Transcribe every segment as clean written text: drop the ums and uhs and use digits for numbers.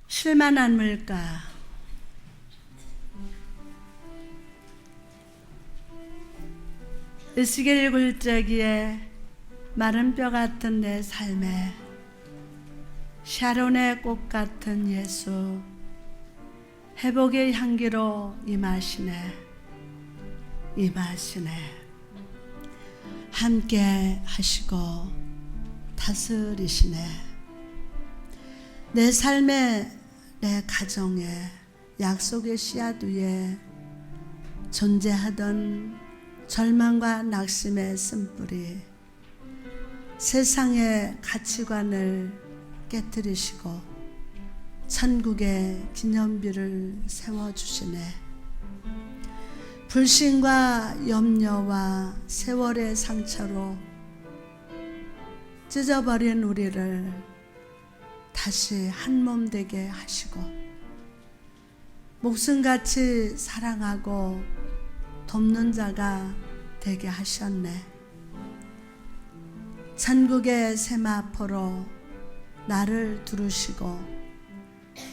쉴만한 물가, 에스겔 굴절기에 마른 뼈 같은 내 삶에 샤론의 꽃 같은 예수, 회복의 향기로 임하시네, 임하시네. 함께 하시고 다스리시네. 내 삶에, 내 가정에, 약속의 씨앗 위에 존재하던 절망과 낙심의 쓴뿌리, 세상의 가치관을 깨뜨리시고 천국의 기념비를 세워주시네. 불신과 염려와 세월의 상처로 찢어버린 우리를 다시 한 몸 되게 하시고 목숨같이 사랑하고 돕는 자가 되게 하셨네. 천국의 세마포로 나를 두르시고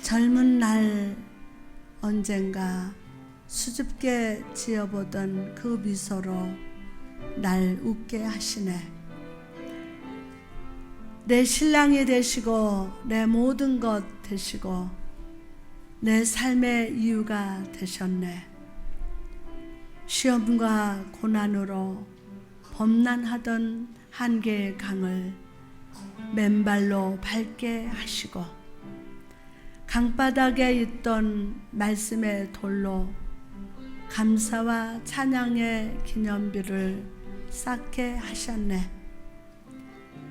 젊은 날 언젠가 수줍게 지어보던 그 미소로 날 웃게 하시네. 내 신랑이 되시고 내 모든 것 되시고 내 삶의 이유가 되셨네. 시험과 고난으로 범람하던 한계의 강을 맨발로 밟게 하시고 강바닥에 있던 말씀의 돌로 감사와 찬양의 기념비를 쌓게 하셨네.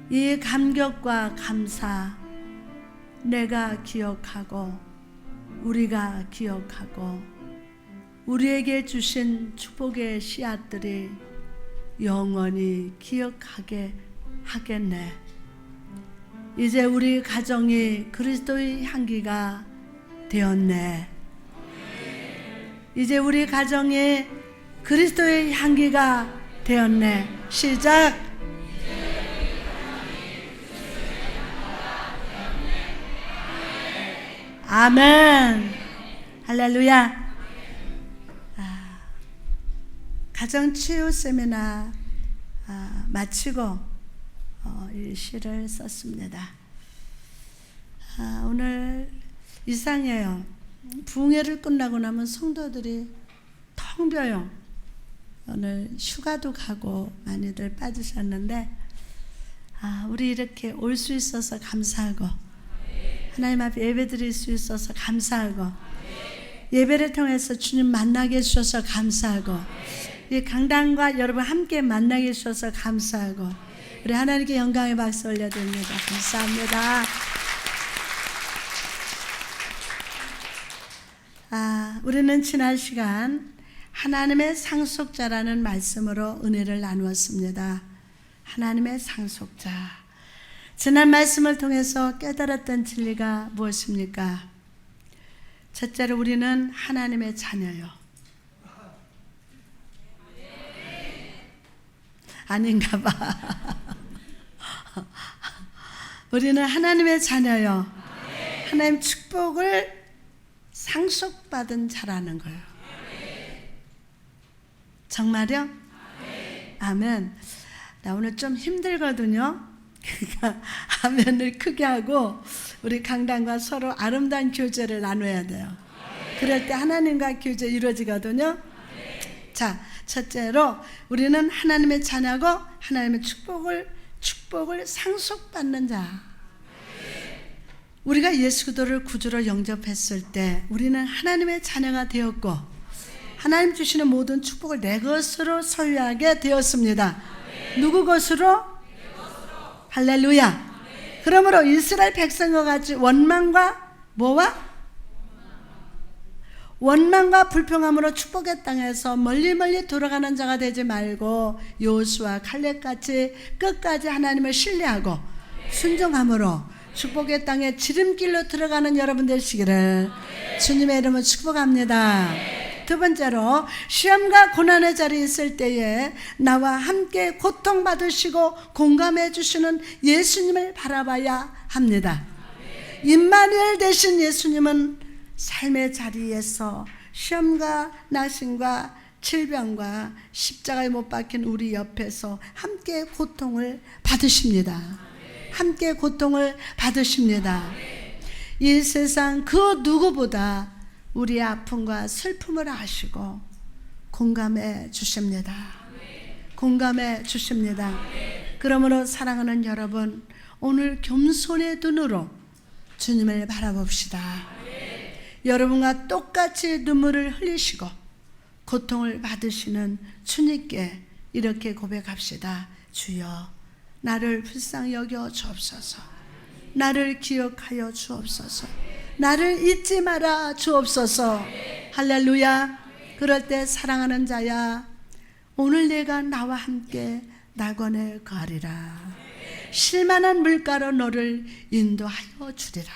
이 감격과 감사 내가 기억하고 우리가 기억하고 우리에게 주신 축복의 씨앗들이 영원히 기억하게 하겠네. 이제 우리 가정이 그리스도의 향기가 되었네. 이제 우리 가정이 그리스도의 향기가 되었네. 시작. 아멘. 할렐루야. 가정치유 세미나 마치고 이 시를 썼습니다. 오늘 이상해요. 부흥회를 끝나고 나면 성도들이 텅 비어요. 오늘 휴가도 가고 많이들 빠지셨는데 우리 이렇게 올 수 있어서 감사하고 하나님 앞에 예배 드릴 수 있어서 감사하고 예배를 통해서 주님 만나게 해주셔서 감사하고 이 강단과 여러분 함께 만나게 해주셔서 감사하고 우리 하나님께 영광의 박수 올려드립니다. 감사합니다. 우리는 지난 시간 하나님의 상속자라는 말씀으로 은혜를 나누었습니다. 하나님의 상속자. 지난 말씀을 통해서 깨달았던 진리가 무엇입니까? 첫째로 우리는 하나님의 자녀요. 아닌가 봐. 우리는 하나님의 자녀요. 하나님 축복을 상속받은 자라는 거예요. 정말요? 아멘. 나 오늘 좀 힘들거든요. 그러니까 화면을 크게 하고 우리 강단과 서로 아름다운 교제를 나눠야 돼요. 그럴 때 하나님과 교제 이루어지거든요. 자, 첫째로 우리는 하나님의 자녀고 하나님의 축복을 상속받는 자. 우리가 예수 그리스도를 구주로 영접했을 때 우리는 하나님의 자녀가 되었고 하나님 주시는 모든 축복을 내 것으로 소유하게 되었습니다. 누구 것으로? 할렐루야. 그러므로 이스라엘 백성과 같이 원망과 뭐와? 원망과 불평함으로 축복의 땅에서 멀리 돌아가는 자가 되지 말고 여호수아 칼렙같이 끝까지 하나님을 신뢰하고 순종함으로 축복의 땅에 지름길로 들어가는 여러분 되시기를 주님의 이름으로 축복합니다. 두 번째로 시험과 고난의 자리에 있을 때에 나와 함께 고통받으시고 공감해 주시는 예수님을 바라봐야 합니다. 임마누엘 되신 예수님은 삶의 자리에서 시험과 나심과 질병과 십자가에 못 박힌 우리 옆에서 함께 고통을 받으십니다. 함께 고통을 받으십니다. 이 세상 그 누구보다 우리의 아픔과 슬픔을 아시고 공감해 주십니다. 공감해 주십니다. 그러므로 사랑하는 여러분, 오늘 겸손의 눈으로 주님을 바라봅시다. 여러분과 똑같이 눈물을 흘리시고 고통을 받으시는 주님께 이렇게 고백합시다. 주여, 나를 불쌍히 여겨 주옵소서. 나를 기억하여 주옵소서. 나를 잊지 말아 주옵소서. 할렐루야. 그럴 때 사랑하는 자야, 오늘 내가 나와 함께 낙원에 가리라. 실만한 물가로 너를 인도하여 주리라.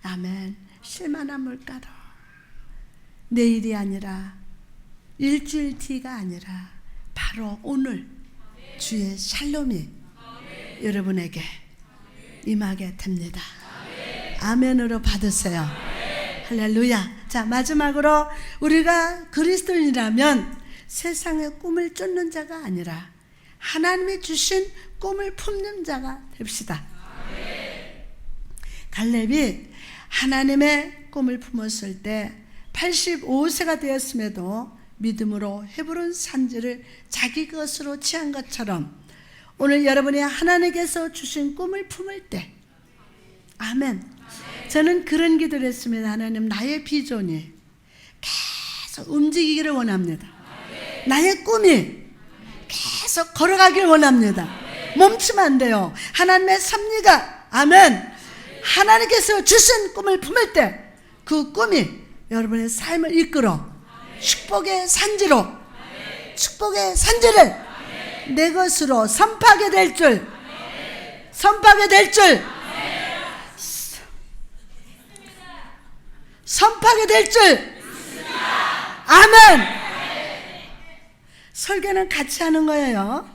아멘. 실만한 물가로. 내일이 아니라 일주일 뒤가 아니라 바로 오늘 주의 샬롬이 여러분에게 임하게 됩니다. 아멘으로 받으세요. 할렐루야. 자, 마지막으로 우리가 그리스도인이라면 세상의 꿈을 쫓는 자가 아니라 하나님이 주신 꿈을 품는 자가 됩시다. 갈렙이 하나님의 꿈을 품었을 때 85세가 되었음에도 믿음으로 헤브론 산지를 자기 것으로 취한 것처럼 오늘 여러분이 하나님께서 주신 꿈을 품을 때, 아멘. 저는 그런 기도를 했습니다. 하나님, 나의 비전이 계속 움직이기를 원합니다. 나의 꿈이 계속 걸어가길 원합니다. 멈추면 안 돼요. 하나님의 섭리가, 아멘, 하나님께서 주신 꿈을 품을 때 그 꿈이 여러분의 삶을 이끌어 축복의 산지로, 축복의 산지를 내 것으로 선포하게 될 줄, 선포하게 될 줄, 선포하게 될 줄. 아멘. 설교는 같이 하는 거예요.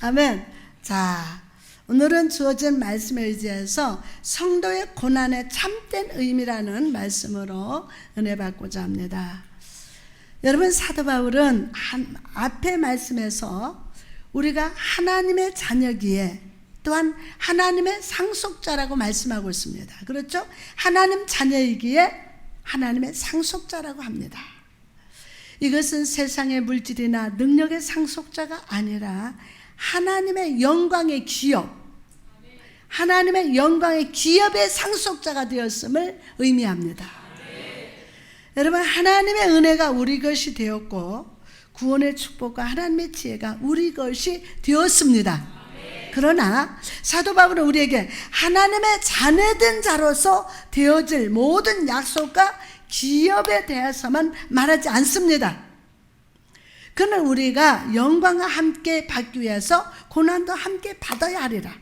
아멘. 자, 오늘은 주어진 말씀에 의지해서 성도의 고난의 참된 의미라는 말씀으로 은혜 받고자 합니다. 여러분, 사도 바울은 앞의 말씀에서 우리가 하나님의 자녀기에 또한 하나님의 상속자라고 말씀하고 있습니다. 그렇죠? 하나님 자녀이기에 하나님의 상속자라고 합니다. 이것은 세상의 물질이나 능력의 상속자가 아니라 하나님의 영광의 기업, 하나님의 영광의 기업의 상속자가 되었음을 의미합니다. 여러분, 하나님의 은혜가 우리 것이 되었고 구원의 축복과 하나님의 지혜가 우리 것이 되었습니다. 그러나 사도 바울은 우리에게 하나님의 자녀된 자로서 되어질 모든 약속과 기업에 대해서만 말하지 않습니다. 그는 우리가 영광과 함께 받기 위해서 고난도 함께 받아야 하리라.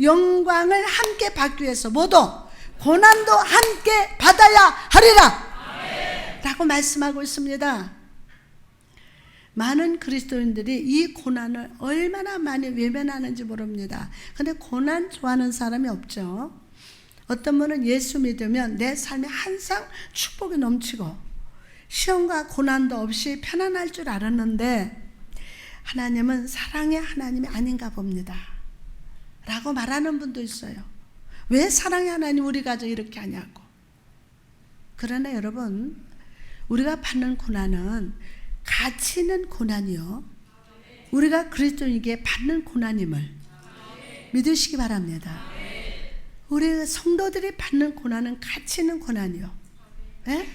영광을 함께 받기 위해서 모두 고난도 함께 받아야 하리라 라고 말씀하고 있습니다. 많은 그리스도인들이 이 고난을 얼마나 많이 외면하는지 모릅니다. 그런데 고난 좋아하는 사람이 없죠. 어떤 분은 예수 믿으면 내 삶에 항상 축복이 넘치고 시험과 고난도 없이 편안할 줄 알았는데 하나님은 사랑의 하나님이 아닌가 봅니다 라고 말하는 분도 있어요. 왜 사랑의 하나님 우리 가정 이렇게 하냐고. 그러나 여러분, 우리가 받는 고난은 가치 있는 고난이요, 우리가 그리스도인에게 받는 고난임을 믿으시기 바랍니다. 우리 성도들이 받는 고난은 가치 있는 고난이요. 네?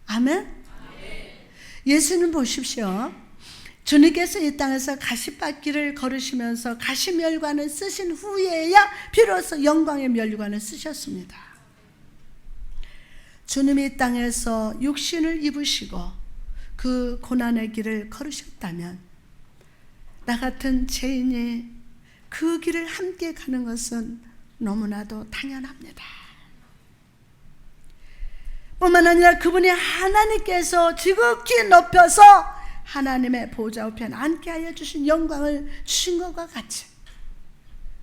아멘? 예수님 보십시오. 주님께서 이 땅에서 가시밭길을 걸으시면서 가시멸관을 쓰신 후에야 비로소 영광의 멸관을 쓰셨습니다. 주님이 이 땅에서 육신을 입으시고 그 고난의 길을 걸으셨다면 나 같은 죄인이 그 길을 함께 가는 것은 너무나도 당연합니다. 뿐만 아니라 그분이 하나님께서 지극히 높여서 하나님의 보좌 우편 앉게 하여 주신 영광을 주신 것과 같이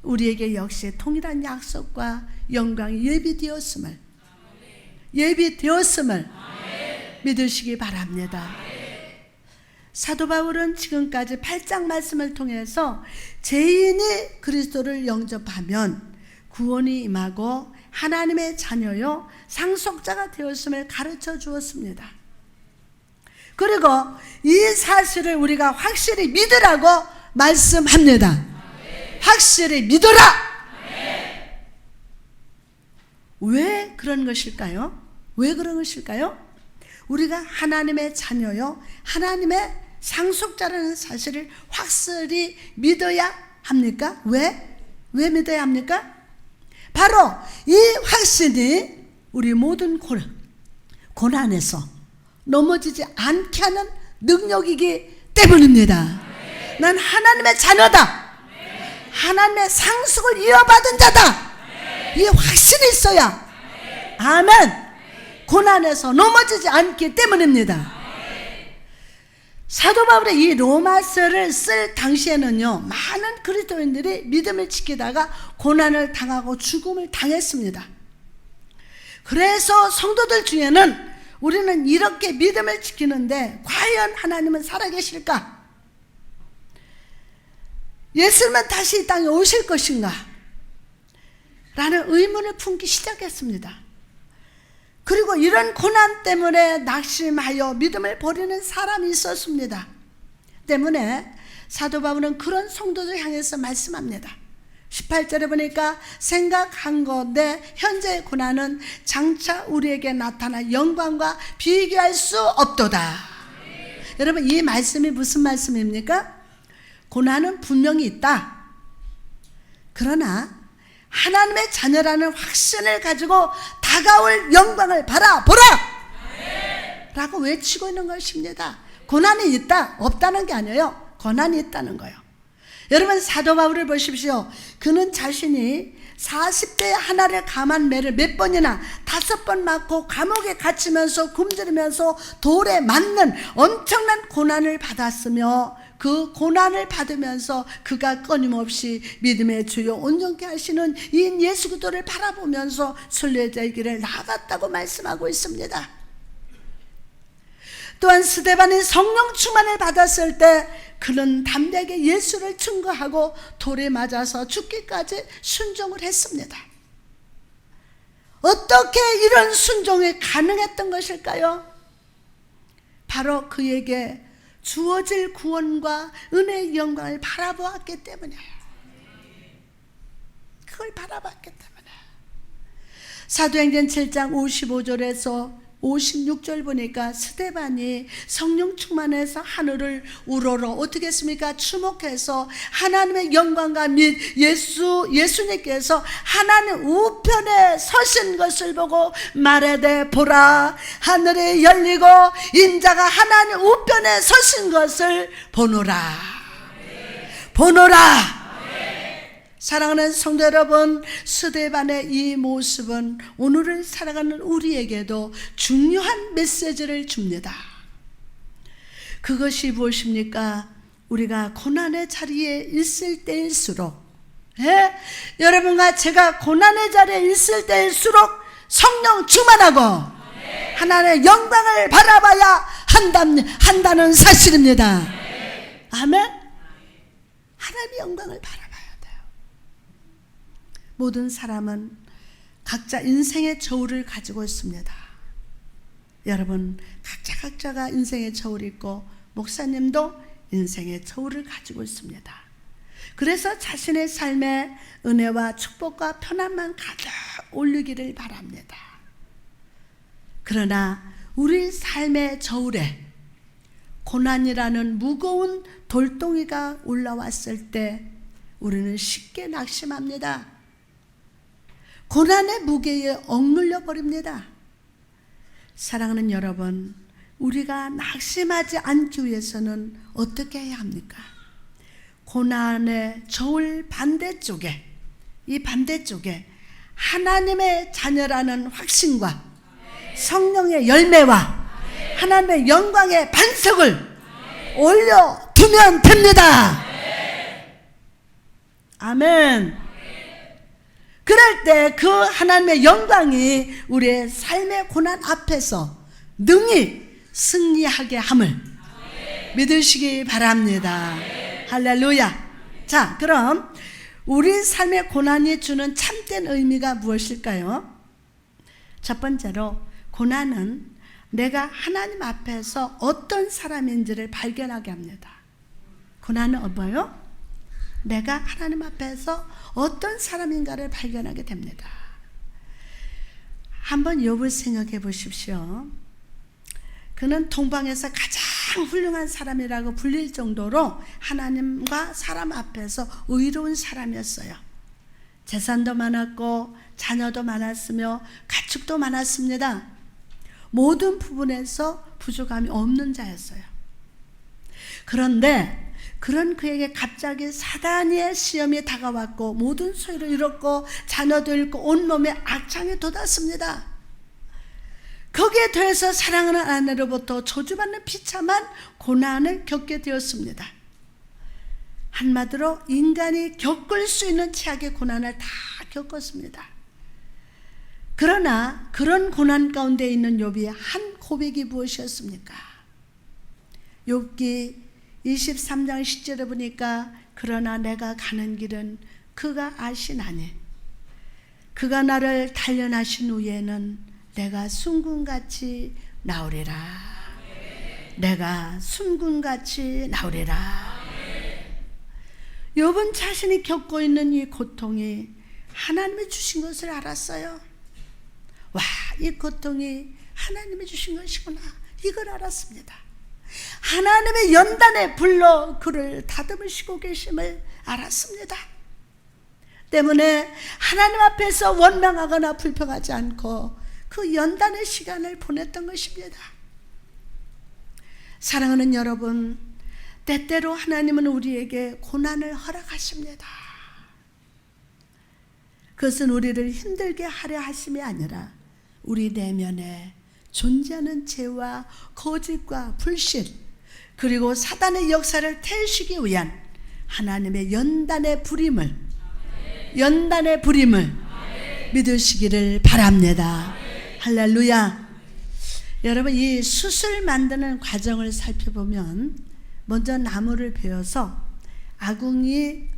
우리에게 역시 동일한 약속과 영광이 예비되었음을 믿으시기 바랍니다. 사도 바울은 지금까지 8장 말씀을 통해서 죄인이 그리스도를 영접하면 구원이 임하고 하나님의 자녀요 상속자가 되었음을 가르쳐 주었습니다. 그리고 이 사실을 우리가 확실히 믿으라고 말씀합니다. 확실히 믿어라! 왜 그런 것일까요? 왜 그런 것일까요? 우리가 하나님의 자녀요 하나님의 상속자라는 사실을 확실히 믿어야 합니까? 왜 믿어야 합니까? 바로 이 확신이 우리 모든 고난에서 넘어지지 않게 하는 능력이기 때문입니다. 난 하나님의 자녀다. 하나님의 상속을 이어받은 자다. 이 확신이 있어야 아멘. 고난에서 넘어지지 않기 때문입니다. 사도 바울의 이 로마서를 쓸 당시에는요 많은 그리스도인들이 믿음을 지키다가 고난을 당하고 죽음을 당했습니다. 그래서 성도들 중에는 우리는 이렇게 믿음을 지키는데 과연 하나님은 살아계실까? 예수님은 다시 이 땅에 오실 것인가? 라는 의문을 품기 시작했습니다. 그리고 이런 고난 때문에 낙심하여 믿음을 버리는 사람이 있었습니다. 때문에 사도 바울은 그런 성도들 향해서 말씀합니다. 18절에 보니까 생각한 건데 현재의 고난은 장차 우리에게 나타날 영광과 비교할 수 없도다. 여러분 이 말씀이 무슨 말씀입니까? 고난은 분명히 있다. 그러나 하나님의 자녀라는 확신을 가지고 다가올 영광을 바라보라! 라고 외치고 있는 것입니다. 고난이 있다, 없다는 게 아니에요. 고난이 있다는 거예요. 여러분 사도 바울을 보십시오. 그는 자신이 40대에 하나를 감한 매를 몇 번이나 5번 맞고 감옥에 갇히면서 굶주리면서 돌에 맞는 엄청난 고난을 받았으며 그 고난을 받으면서 그가 끊임없이 믿음의 주요 온전케 하시는 이 예수 그리스도를 바라보면서 순례자의 길을 나아갔다고 말씀하고 있습니다. 또한 스데반이 성령 충만을 받았을 때 그는 담대하게 예수를 증거하고 돌에 맞아서 죽기까지 순종을 했습니다. 어떻게 이런 순종이 가능했던 것일까요? 바로 그에게 주어질 구원과 은혜의 영광을 바라보았기 때문이에요. 그걸 바라봤기 때문에. 사도행전 7장 55절에서 56절 보니까 스데반이 성령 충만해서 하늘을 우러러 어떻게 했습니까? 주목해서 하나님의 영광과 및 예수님께서 하나님 우편에 서신 것을 보고 말하되 보라 하늘이 열리고 인자가 하나님 우편에 서신 것을 보노라. 사랑하는 성도 여러분, 스데반의 이 모습은 오늘을 살아가는 우리에게도 중요한 메시지를 줍니다. 그것이 무엇입니까? 우리가 고난의 자리에 있을 때일수록 여러분과 제가 고난의 자리에 있을 때일수록 성령 충만하고 하나님의 영광을 바라봐야 한다는 사실입니다. 아멘. 하나님의 영광을 바라봐야 돼요. 모든 사람은 각자 인생의 저울을 가지고 있습니다. 여러분 각자가 인생의 저울이 있고 목사님도 인생의 저울을 가지고 있습니다. 그래서 자신의 삶에 은혜와 축복과 편안만 가득 올리기를 바랍니다. 그러나 우리 삶의 저울에 고난이라는 무거운 돌덩이가 올라왔을 때 우리는 쉽게 낙심합니다. 고난의 무게에 억눌려 버립니다. 사랑하는 여러분, 우리가 낙심하지 않기 위해서는 어떻게 해야 합니까? 고난의 저울 반대쪽에, 이 반대쪽에 하나님의 자녀라는 확신과 성령의 열매와 하나님의 영광의 반석을 올려두면 됩니다. 아멘. 그럴 때 그 하나님의 영광이 우리의 삶의 고난 앞에서 능히 승리하게 함을 믿으시기 바랍니다. 할렐루야. 자, 그럼 우리 삶의 고난이 주는 참된 의미가 무엇일까요? 첫 번째로, 고난은 내가 하나님 앞에서 어떤 사람인지를 발견하게 합니다. 고난은 뭐예요? 내가 하나님 앞에서 어떤 사람인가를 발견하게 됩니다. 한번 욥을 생각해 보십시오. 그는 동방에서 가장 훌륭한 사람이라고 불릴 정도로 하나님과 사람 앞에서 의로운 사람이었어요. 재산도 많았고 자녀도 많았으며 가축도 많았습니다. 모든 부분에서 부족함이 없는 자였어요. 그런데 그런 그에게 갑자기 사단의 시험이 다가왔고 모든 소유를 잃었고 자녀도 잃고 온몸에 악창이 돋았습니다. 거기에 더해서 사랑하는 아내로부터 저주받는 비참한 고난을 겪게 되었습니다. 한마디로 인간이 겪을 수 있는 최악의 고난을 다 겪었습니다. 그러나 그런 고난 가운데 있는 욥이 한 고백이 무엇이었습니까? 욥기 23장 10절에 보니까 그러나 내가 가는 길은 그가 아시나니 그가 나를 단련하신 후에는 내가 순금같이 나오리라. 내가 순금같이 나오리라. 욥은 자신이 겪고 있는 이 고통이 하나님이 주신 것을 알았어요. 와, 이 고통이 하나님이 주신 것이구나, 이걸 알았습니다. 하나님의 연단에 불러 그를 다듬으시고 계심을 알았습니다. 때문에 하나님 앞에서 원망하거나 불평하지 않고 그 연단의 시간을 보냈던 것입니다. 사랑하는 여러분, 때때로 하나님은 우리에게 고난을 허락하십니다. 그것은 우리를 힘들게 하려 하심이 아니라 우리 내면에 존재하는 죄와 거짓과 불신 그리고 사단의 역사를 태우시기 위한 하나님의 연단의 부림을 믿으시기를 바랍니다. 할렐루야. 여러분, 이 숯을 만드는 과정을 살펴보면 먼저 나무를 베어서 아궁에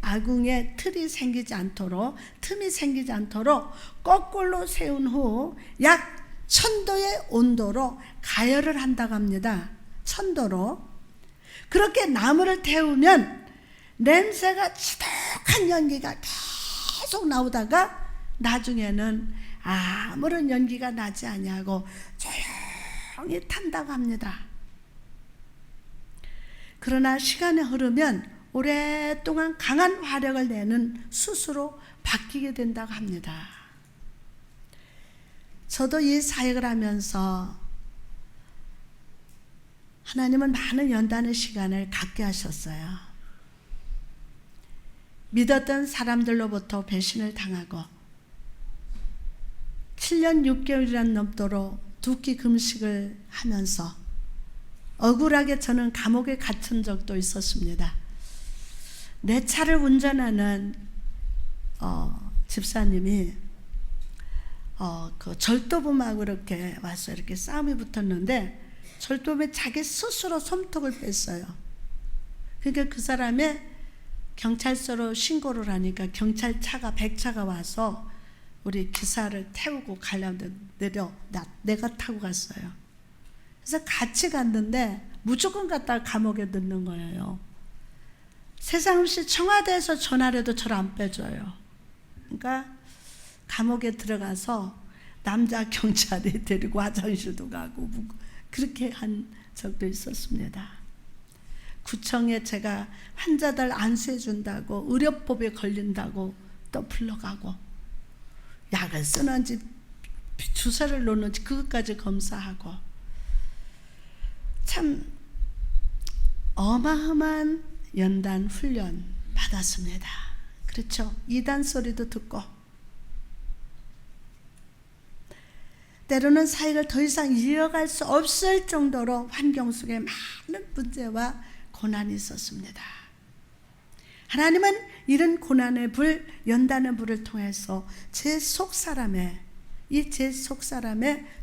틈이 생기지 않도록 거꾸로 세운 후 약 1000도의 온도로 가열을 한다고 합니다. 1000도로. 그렇게 나무를 태우면 냄새가 지독한 연기가 계속 나오다가 나중에는 아무런 연기가 나지 아니하고 조용히 탄다고 합니다. 그러나 시간이 흐르면 오랫동안 강한 화력을 내는 숯으로 바뀌게 된다고 합니다. 저도 이 사역을 하면서 하나님은 많은 연단의 시간을 갖게 하셨어요. 믿었던 사람들로부터 배신을 당하고 7년 6개월이란 넘도록 2끼 금식을 하면서 억울하게 저는 감옥에 갇힌 적도 있었습니다. 내 차를 운전하는 집사님이 그 절도범하고 이렇게 와서 이렇게 싸움이 붙었는데 절도범이 자기 스스로 손톱을 뺐어요. 그러니까 그 사람이 경찰서로 신고를 하니까 경찰차가 100차가 와서 우리 기사를 태우고 가려는데 내가 타고 갔어요. 그래서 같이 갔는데 무조건 갖다가 감옥에 넣는 거예요. 세상 없이 청와대에서 전화를 해도 저를 안 빼줘요. 그러니까 감옥에 들어가서 남자 경찰이 데리고 화장실도 가고 그렇게 한 적도 있었습니다. 구청에 제가 환자들 안수해 준다고 의료법에 걸린다고 또 불러가고 약을 쓰는지 주사를 놓는지 그것까지 검사하고 참 어마어마한 연단 훈련 받았습니다. 그렇죠? 이단 소리도 듣고 때로는 사역을 더 이상 이어갈 수 없을 정도로 환경 속에 많은 문제와 고난이 있었습니다. 하나님은 이런 고난의 불, 연단의 불을 통해서 제 속사람의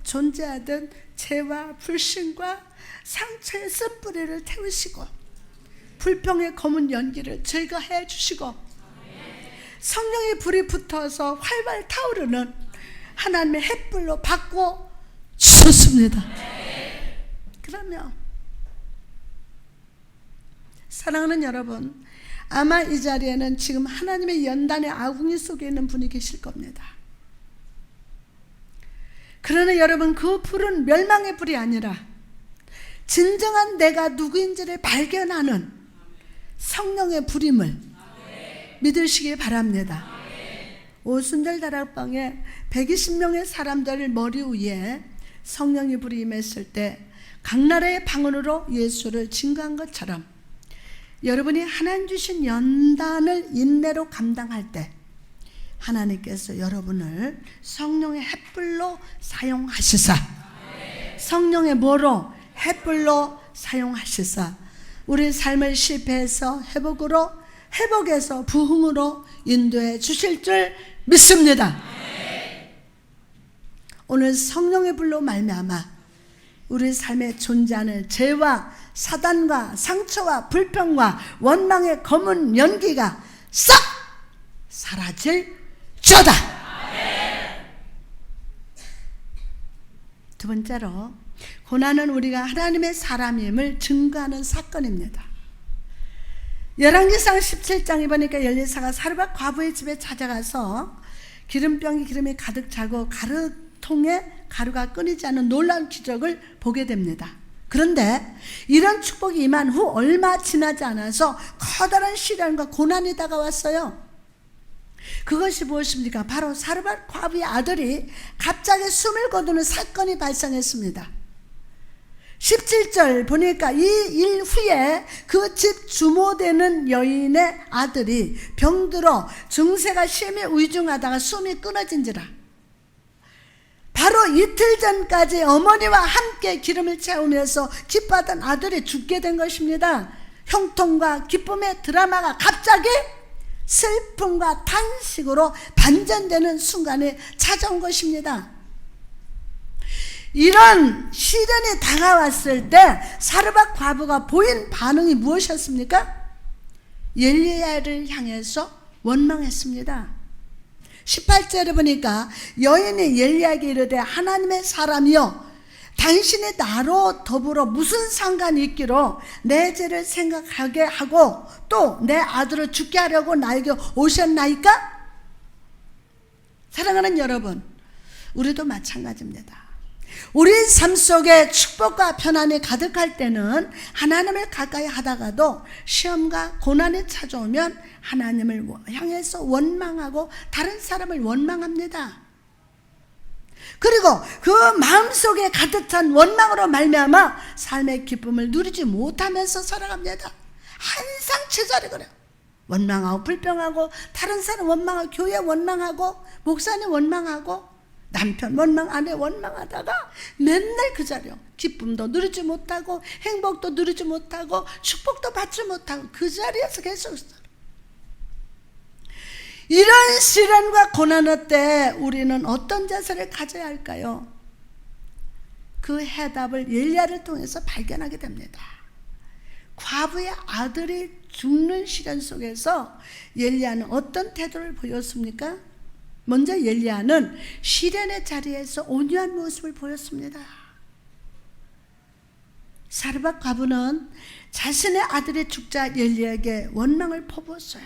존재하던 죄와 불신과 상처의 쓴뿌리를 태우시고 불평의 검은 연기를 제거해 주시고 성령의 불이 붙어서 활발 타오르는 하나님의 햇불로 바꿔 주셨습니다. 그러면 사랑하는 여러분, 아마 이 자리에는 지금 하나님의 연단의 아궁이 속에 있는 분이 계실 겁니다. 그러나 여러분, 그 불은 멸망의 불이 아니라 진정한 내가 누구인지를 발견하는 성령의 불임을 믿으시기 바랍니다. 오순절 다락방에 120명의 사람들 머리 위에 성령의 불이 임했을 때 각나라의 방언으로 예수를 증거한 것처럼 여러분이 하나님 주신 연단을 인내로 감당할 때 하나님께서 여러분을 성령의 햇불로 사용하시사, 성령의 뭐로? 햇불로 사용하시사 우리 삶을 실패해서 회복으로, 회복에서 부흥으로 인도해 주실 줄 믿습니다. 오늘 성령의 불로 말미암아 우리 삶에 존재하는 죄와 사단과 상처와 불평과 원망의 검은 연기가 싹 사라질 자다. 두 번째로, 고난은 우리가 하나님의 사람임을 증거하는 사건입니다. 열왕기상 17장에 보니까 엘리사가 사르밧 과부의 집에 찾아가서 기름병에 기름이 가득 차고 가루통에 가루가 끊이지 않는 놀라운 기적을 보게 됩니다. 그런데 이런 축복이 임한 후 얼마 지나지 않아서 커다란 시련과 고난이 다가왔어요. 그것이 무엇입니까? 바로 사르밧 과부의 아들이 갑자기 숨을 거두는 사건이 발생했습니다. 17절 보니까 이 일 후에 그 집 주모되는 여인의 아들이 병들어 증세가 심히 위중하다가 숨이 끊어진지라. 바로 이틀 전까지 어머니와 함께 기름을 채우면서 기뻐하던 아들이 죽게 된 것입니다. 형통과 기쁨의 드라마가 갑자기 슬픔과 탄식으로 반전되는 순간이 찾아온 것입니다. 이런 시련이 다가왔을 때 사르밧 과부가 보인 반응이 무엇이었습니까? 엘리야를 향해서 원망했습니다. 18절에 보니까 여인이 엘리야에게 이르되 하나님의 사람이여 당신이 나로 더불어 무슨 상관이 있기로 내 죄를 생각하게 하고 또 내 아들을 죽게 하려고 나에게 오셨나이까? 사랑하는 여러분, 우리도 마찬가지입니다. 우리 삶 속에 축복과 편안이 가득할 때는 하나님을 가까이 하다가도 시험과 고난이 찾아오면 하나님을 향해서 원망하고 다른 사람을 원망합니다. 그리고 그 마음속에 가득 찬 원망으로 말미암아 삶의 기쁨을 누리지 못하면서 살아갑니다. 항상 제자리 그래요. 원망하고 불평하고 다른 사람 원망하고 교회 원망하고 목사님 원망하고 남편 원망, 아내 원망하다가 맨날 그 자리요. 기쁨도 누리지 못하고 행복도 누리지 못하고 축복도 받지 못하고 그 자리에서 계속 있어요. 이런 시련과 고난의 때 우리는 어떤 자세를 가져야 할까요? 그 해답을 엘리야를 통해서 발견하게 됩니다. 과부의 아들이 죽는 시련 속에서 엘리야는 어떤 태도를 보였습니까? 먼저 엘리야는 시련의 자리에서 온유한 모습을 보였습니다. 사르밧 과부는 자신의 아들이 죽자 엘리야에게 원망을 퍼부었어요.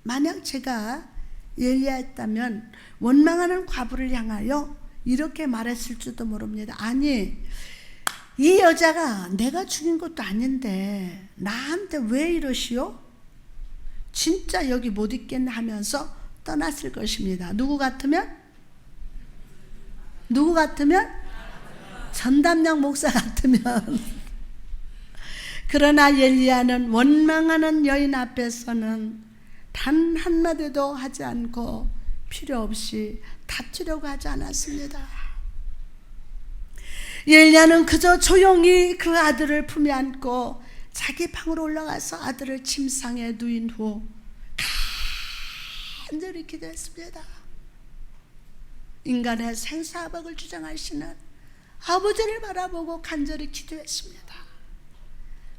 만약 제가 엘리야였다면 원망하는 과부를 향하여 이렇게 말했을지도 모릅니다. 아니, 이 여자가 내가 죽인 것도 아닌데 나한테 왜 이러시오? 진짜 여기 못 있겠네 하면서 떠났을 것입니다. 누구 같으면? 전담양 목사 같으면. 그러나 엘리야는 원망하는 여인 앞에서는 단 한마디도 하지 않고 필요 없이 다투려고 하지 않았습니다. 엘리야는 그저 조용히 그 아들을 품에 안고 자기 방으로 올라가서 아들을 침상에 누인 후 간절히 기도했습니다. 인간의 생사박을 주장하시는 아버지를 바라보고 간절히 기도했습니다.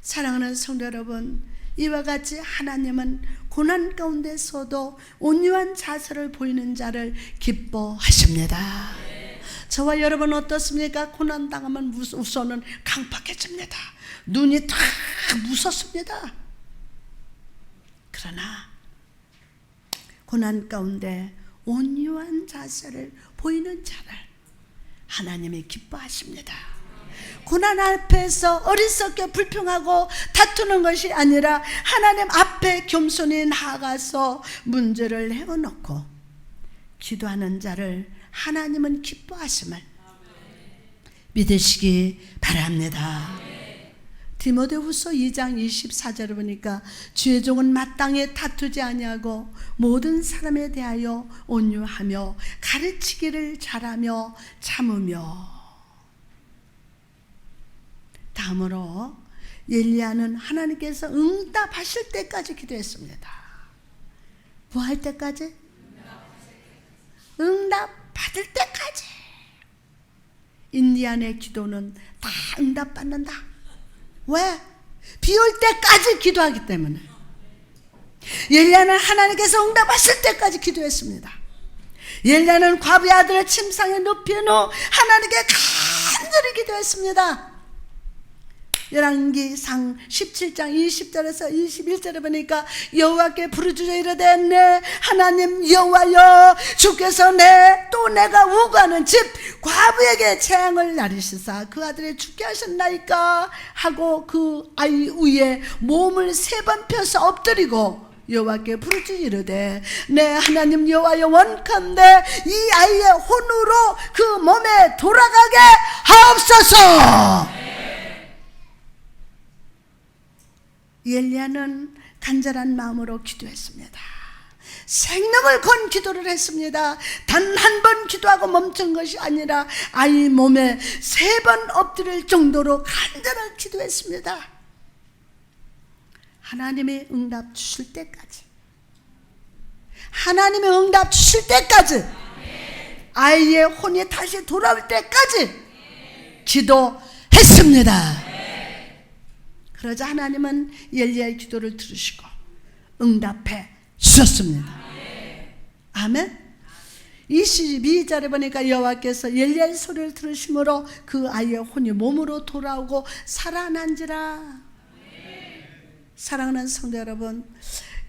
사랑하는 성도 여러분, 이와 같이 하나님은 고난 가운데서도 온유한 자세를 보이는 자를 기뻐하십니다. 저와 여러분 어떻습니까? 고난 당하면 우선은 강팍해집니다. 눈이 다 무섭습니다. 그러나 고난 가운데 온유한 자세를 보이는 자를 하나님이 기뻐하십니다. 고난 앞에서 어리석게 불평하고 다투는 것이 아니라 하나님 앞에 겸손히 나아가서 문제를 내어놓고 기도하는 자를 하나님은 기뻐하심을 믿으시기 바랍니다. 디모데후서 2장 24절을 보니까 주의 종은 마땅히 다투지 아니하고 모든 사람에 대하여 온유하며 가르치기를 잘하며 참으며. 다음으로 엘리야는 하나님께서 응답하실 때까지 기도했습니다. 뭐 할 때까지? 응답 받을 때까지. 인디안의 기도는 다 응답받는다. 왜? 비 올 때까지 기도하기 때문에. 엘리야는 하나님께서 응답하실 때까지 기도했습니다. 엘리야는 과부의 아들을 침상에 눕힌 후 하나님께 간절히 기도했습니다. 열왕기상 17장 20절에서 21절에 보니까 여호와께 부르짖어 이르되 내 하나님 여호와여 주께서 내가 우고하는 집 과부에게 재앙을 나리시사 그 아들이 죽게 하셨나이까 하고 그 아이 위에 몸을 3번 펴서 엎드리고 여호와께 부르짖어 이르되 내 하나님 여호와여 원컨대 이 아이의 혼으로 그 몸에 돌아가게 하옵소서. 엘리야는 간절한 마음으로 기도했습니다. 생명을 건 기도를 했습니다. 단 한 번 기도하고 멈춘 것이 아니라 아이 몸에 3번 엎드릴 정도로 간절한 기도했습니다. 하나님의 응답 주실 때까지, 하나님의 응답 주실 때까지, 아이의 혼이 다시 돌아올 때까지 기도했습니다. 그러자 하나님은 엘리야의 기도를 들으시고 응답해 주셨습니다. 아멘. 22절에 보니까 여호와께서 엘리야의 소리를 들으심으로 그 아이의 혼이 몸으로 돌아오고 살아난지라. 사랑하는 성도 여러분,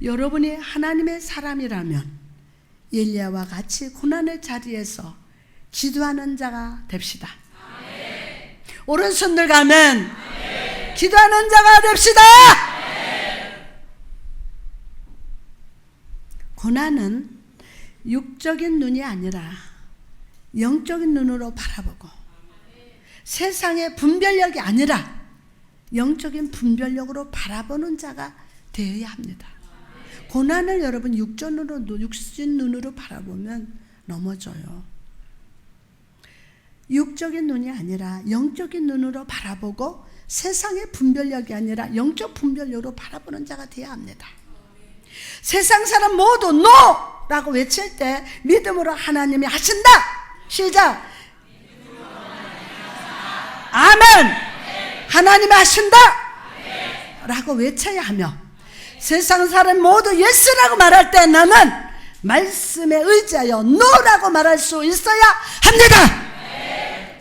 여러분이 하나님의 사람이라면 엘리야와 같이 고난의 자리에서 기도하는 자가 됩시다. 오른손 들가면 기도하는 자가 됩시다. 고난은 육적인 눈이 아니라 영적인 눈으로 바라보고 세상의 분별력이 아니라 영적인 분별력으로 바라보는 자가 되어야 합니다. 고난을 여러분 육신 눈으로 바라보면 넘어져요. 육적인 눈이 아니라 영적인 눈으로 바라보고 세상의 분별력이 아니라 영적 분별력으로 바라보는 자가 되어야 합니다. 세상 사람 모두 노라고 외칠 때 믿음으로 하나님이 하신다. 시작. 아멘. 하나님이 하신다 라고 외쳐야 하며, 세상 사람 모두 예스라고 말할 때 나는 말씀에 의지하여 노라고 말할 수 있어야 합니다.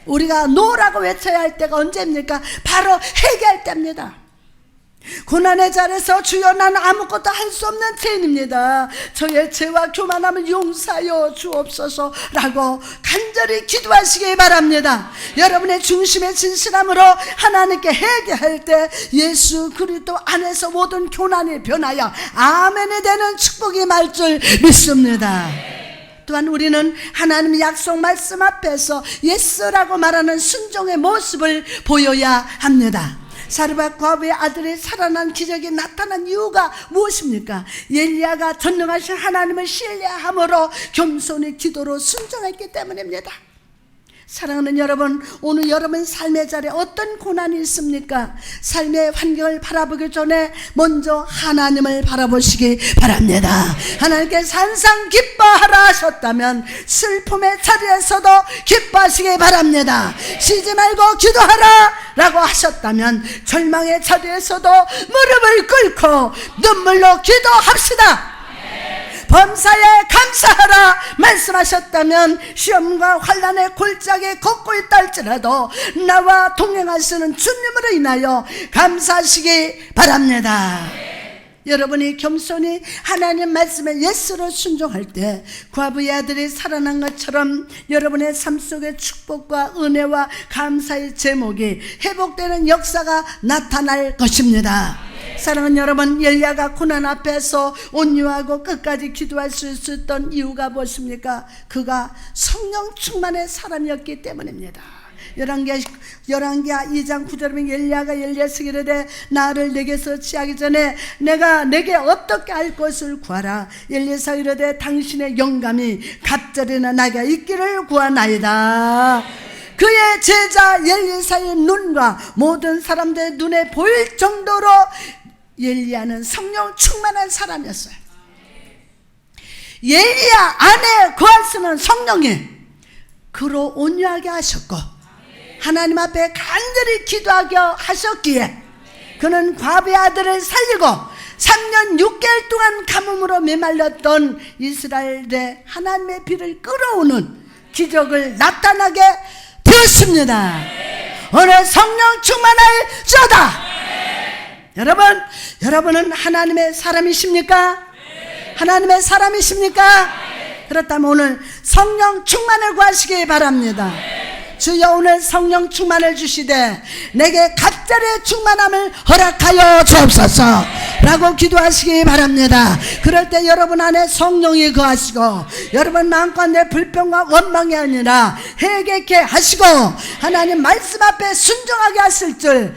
우리가 노라고 외쳐야 할 때가 언제입니까? 바로 회개할 때입니다. 고난의 자리에서 주여 나는 아무것도 할 수 없는 죄인입니다. 저의 죄와 교만함을 용서하여 주옵소서 라고 간절히 기도하시기 바랍니다. 여러분의 중심의 진실함으로 하나님께 회개할 때 예수 그리스도 안에서 모든 교난이 변하여 아멘이 되는 축복이 말 줄 믿습니다. 또한 우리는 하나님의 약속 말씀 앞에서 예스라고 말하는 순종의 모습을 보여야 합니다. 사르밧 과부의 아들이 살아난 기적이 나타난 이유가 무엇입니까? 엘리야가 전능하신 하나님을 신뢰함으로 겸손히 기도로 순종했기 때문입니다. 사랑하는 여러분, 오늘 여러분 삶의 자리에 어떤 고난이 있습니까? 삶의 환경을 바라보기 전에 먼저 하나님을 바라보시기 바랍니다. 하나님께서 항상 기뻐하라 하셨다면 슬픔의 자리에서도 기뻐하시기 바랍니다. 쉬지 말고 기도하라 라고 하셨다면 절망의 자리에서도 무릎을 꿇고 눈물로 기도합시다. 범사에 감사하라 말씀하셨다면 시험과 환난의 골짜기에 걷고 있다 할지라도 나와 동행하시는 주님으로 인하여 감사하시기 바랍니다. 여러분이 겸손히 하나님 말씀에 예수로 순종할 때 과부의 아들이 살아난 것처럼 여러분의 삶 속에 축복과 은혜와 감사의 제목이 회복되는 역사가 나타날 것입니다. 사랑하는 여러분, 엘리야가 고난 앞에서 온유하고 끝까지 기도할 수 있었던 이유가 무엇입니까? 그가 성령 충만의 사람이었기 때문입니다. 열왕기하 2장 9절에 보면 엘리야가 엘리야에게 이르되 나를 내게서 취하기 전에 내가 내게 어떻게 할 것을 구하라. 엘리야가 이르되 당신의 영감이 갑절이나 나게 있기를 구하나이다. 그의 제자 엘리사의 눈과 모든 사람들의 눈에 보일 정도로 엘리야는 성령 충만한 사람이었어요. 엘리야 안에 거하시는 성령이 그로 온유하게 하셨고 하나님 앞에 간절히 기도하게 하셨기에 그는 과부의 아들을 살리고 3년 6개월 동안 가뭄으로 메말렸던 이스라엘의 하나님의 비를 끌어오는 기적을 나타나게 되었습니다. 오늘 성령 충만할지어다. 여러분은 하나님의 사람이십니까? 하나님의 사람이십니까? 그렇다면 오늘 성령 충만을 구하시기 바랍니다. 주여 오늘 성령 충만을 주시되 내게 갑절의 충만함을 허락하여 주옵소서 라고 기도하시기 바랍니다. 그럴 때 여러분 안에 성령이 거하시고 여러분 마음가운데 불평과 원망이 아니라 회개케 하시고 하나님 말씀 앞에 순종하게 하실 줄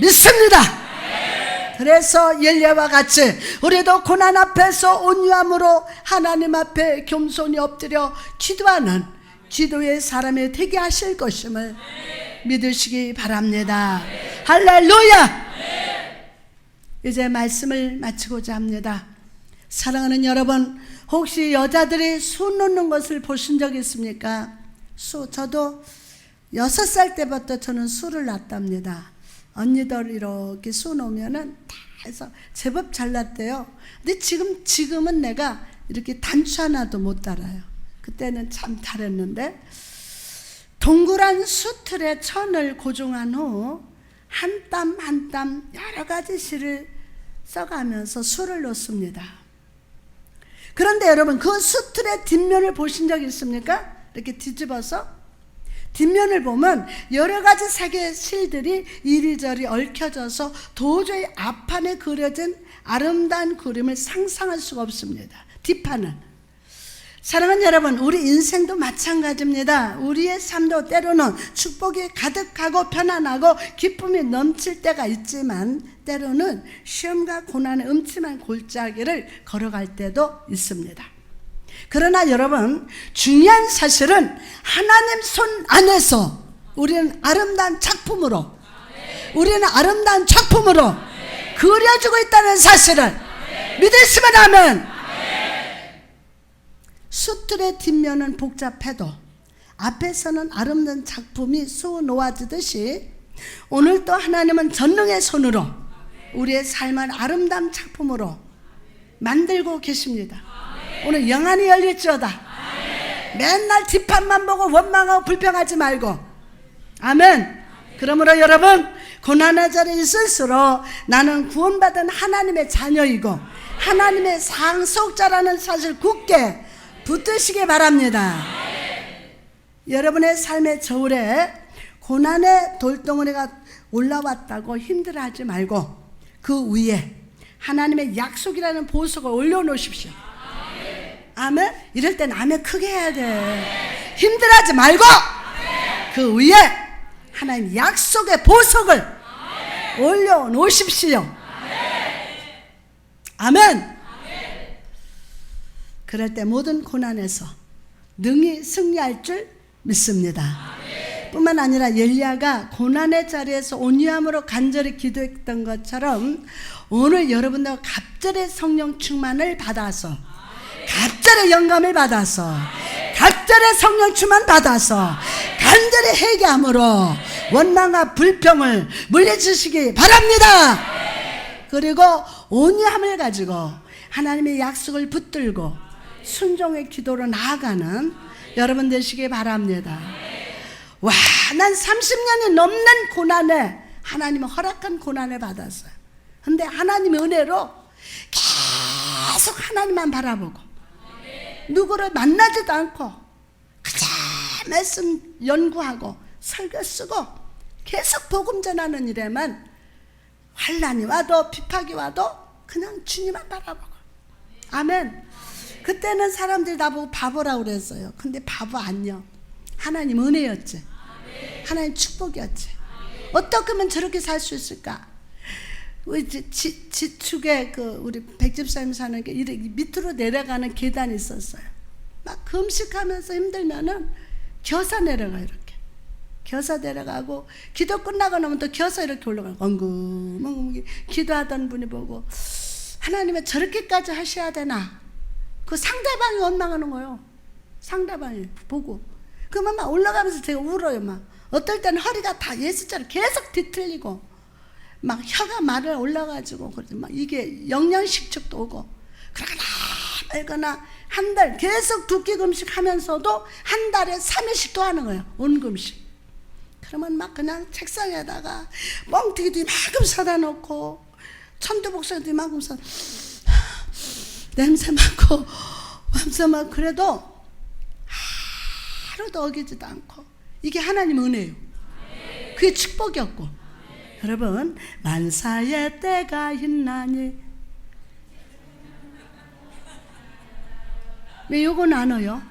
믿습니다. 그래서 엘리야와 같이 우리도 고난 앞에서 온유함으로 하나님 앞에 겸손히 엎드려 기도하는 기도의 사람이 되게 하실 것임을 믿으시기 바랍니다. 할렐루야. 이제 말씀을 마치고자 합니다. 사랑하는 여러분, 혹시 여자들이 수 놓는 것을 보신 적 있습니까? 저도 6살 때부터 저는 수를 놨답니다. 언니들 이렇게 수 놓으면은 다 해서 제법 잘 났대요. 근데 지금은 내가 이렇게 단추 하나도 못 달아요. 그때는 참 잘했는데 동그란 수틀에 천을 고정한 후 한 땀 한 땀 여러 가지 실을 써가면서 수를 놓습니다. 그런데 여러분 그 수틀의 뒷면을 보신 적 있습니까? 이렇게 뒤집어서 뒷면을 보면 여러 가지 색의 실들이 이리저리 얽혀져서 도저히 앞판에 그려진 아름다운 그림을 상상할 수가 없습니다. 뒷판은. 사랑하는 여러분, 우리 인생도 마찬가지입니다. 우리의 삶도 때로는 축복이 가득하고 편안하고 기쁨이 넘칠 때가 있지만 때로는 시험과 고난의 음침한 골짜기를 걸어갈 때도 있습니다. 그러나 여러분, 중요한 사실은 하나님 손 안에서 우리는 아름다운 작품으로 그려지고 있다는 사실을 믿으시면 아멘. 수틀의 뒷면은 복잡해도 앞에서는 아름다운 작품이 수 놓아지듯이 오늘 또 하나님은 전능의 손으로 우리의 삶을 아름다운 작품으로 만들고 계십니다. 오늘 영안이 열릴지어다. 맨날 뒷판만 보고 원망하고 불평하지 말고 아멘. 그러므로 여러분 고난의 자리에 있을수록 나는 구원받은 하나님의 자녀이고 하나님의 상속자라는 사실 굳게 붙드시기 바랍니다. 여러분의 삶의 저울에 고난의 돌덩어리가 올라왔다고 힘들어하지 말고 그 위에 하나님의 약속이라는 보석을 올려놓으십시오. 아멘. 이럴 땐 아멘 크게 해야 돼. 힘들어하지 말고 그 위에 하나님 약속의 보석을 올려놓으십시오. 아멘. 그럴 때 모든 고난에서 능히 승리할 줄 믿습니다. 뿐만 아니라 엘리야가 고난의 자리에서 온유함으로 간절히 기도했던 것처럼 오늘 여러분도 갑절의 성령 충만을 받아서, 갑절의 영감을 받아서, 갑절의 성령 충만 받아서 간절히 회개함으로 원망과 불평을 물리치시기 바랍니다. 그리고 온유함을 가지고 하나님의 약속을 붙들고 순종의 기도로 나아가는 여러분 되시기 바랍니다. 와, 난 30년이 넘는 고난에, 하나님은 허락한 고난을 받았어요. 근데 하나님의 은혜로 계속 하나님만 바라보고 누구를 만나지도 않고 그저 말씀 연구하고 설교 쓰고 계속 복음 전하는 일에만, 환난이 와도 비박이 와도 그냥 주님만 바라보고. 아멘. 그때는 사람들이 나보고 바보라고 그랬어요. 근데 바보 아니요. 하나님 은혜였지. 하나님 축복이었지. 어떻게 하면 저렇게 살 수 있을까? 지축에 우리 백집사님 사는 게 밑으로 내려가는 계단이 있었어요. 막 금식하면서 힘들면은 겨사 내려가, 이렇게 겨사 내려가고, 기도 끝나고 나면 또 겨사 이렇게 올라가고, 엉금엉금 기도하던 분이 보고, 하나님은 저렇게까지 하셔야 되나? 그 상대방이 원망하는 거예요. 상대방이 보고. 그러면 막 올라가면서 제가 울어요. 막 어떨 때는 허리가 다 예수처럼 계속 뒤틀리고, 막 혀가 말을 올라가지고, 막 이게 영양식축도 오고, 그러거나 말거나 한 달 계속 두 끼 금식 하면서도 한 달에 3일씩 또 하는 거예요. 온금식. 그러면 막 그냥 책상에다가 뻥튀기도 이만큼 사다 놓고, 천두복숭아도 이만큼 사다, 냄새 맡고 밤새 막, 그래도 하루도 어기지도 않고. 이게 하나님 은혜예요. 그게 축복이었고. 여러분, 만사의 때가 있나니. 왜 요건 안 와요?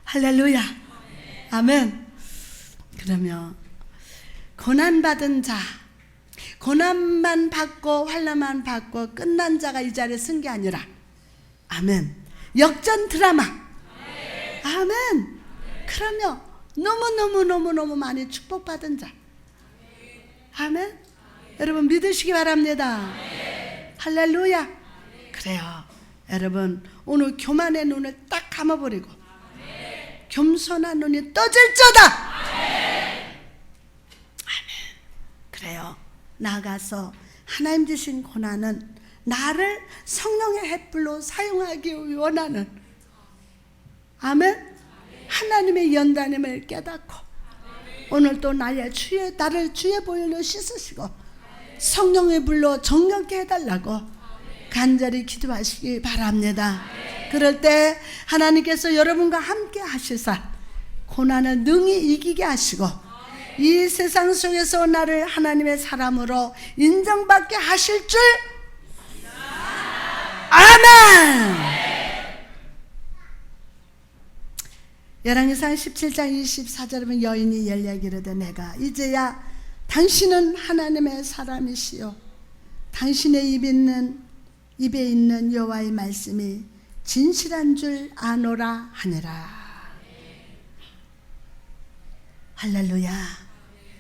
할렐루야. 아멘. 그러면 고난받은 자, 고난만 받고 환난만 받고 끝난 자가 이 자리에 쓴 게 아니라, 아멘, 역전 드라마. 아멘. 그러면 너무너무 많이 축복받은 자. 아멘. 여러분 믿으시기 바랍니다. 할렐루야. 그래요. 여러분, 오늘 교만의 눈을 딱 감아버리고 겸손한 눈이 떠질저다. 아멘. 그래요. 나가서 하나님 주신 고난은 나를 성령의 햇불로 사용하기 원하는, 아멘, 하나님의 연단임을 깨닫고, 오늘 또 나를 주의 보혈로 씻으시고 성령의 불로 정결케 해달라고 간절히 기도하시기 바랍니다. 그럴 때 하나님께서 여러분과 함께 하시사 고난을 능히 이기게 하시고, 이 세상 속에서 나를 하나님의 사람으로 인정받게 하실 줄. 아멘. 열왕기상 17장 24절에 보면 여인이 엘리야에게 이르되, 내가 이제야 당신은 하나님의 사람이시요 당신의 입에 있는 여호와의 말씀이 진실한 줄 아노라 하니라. 할렐루야.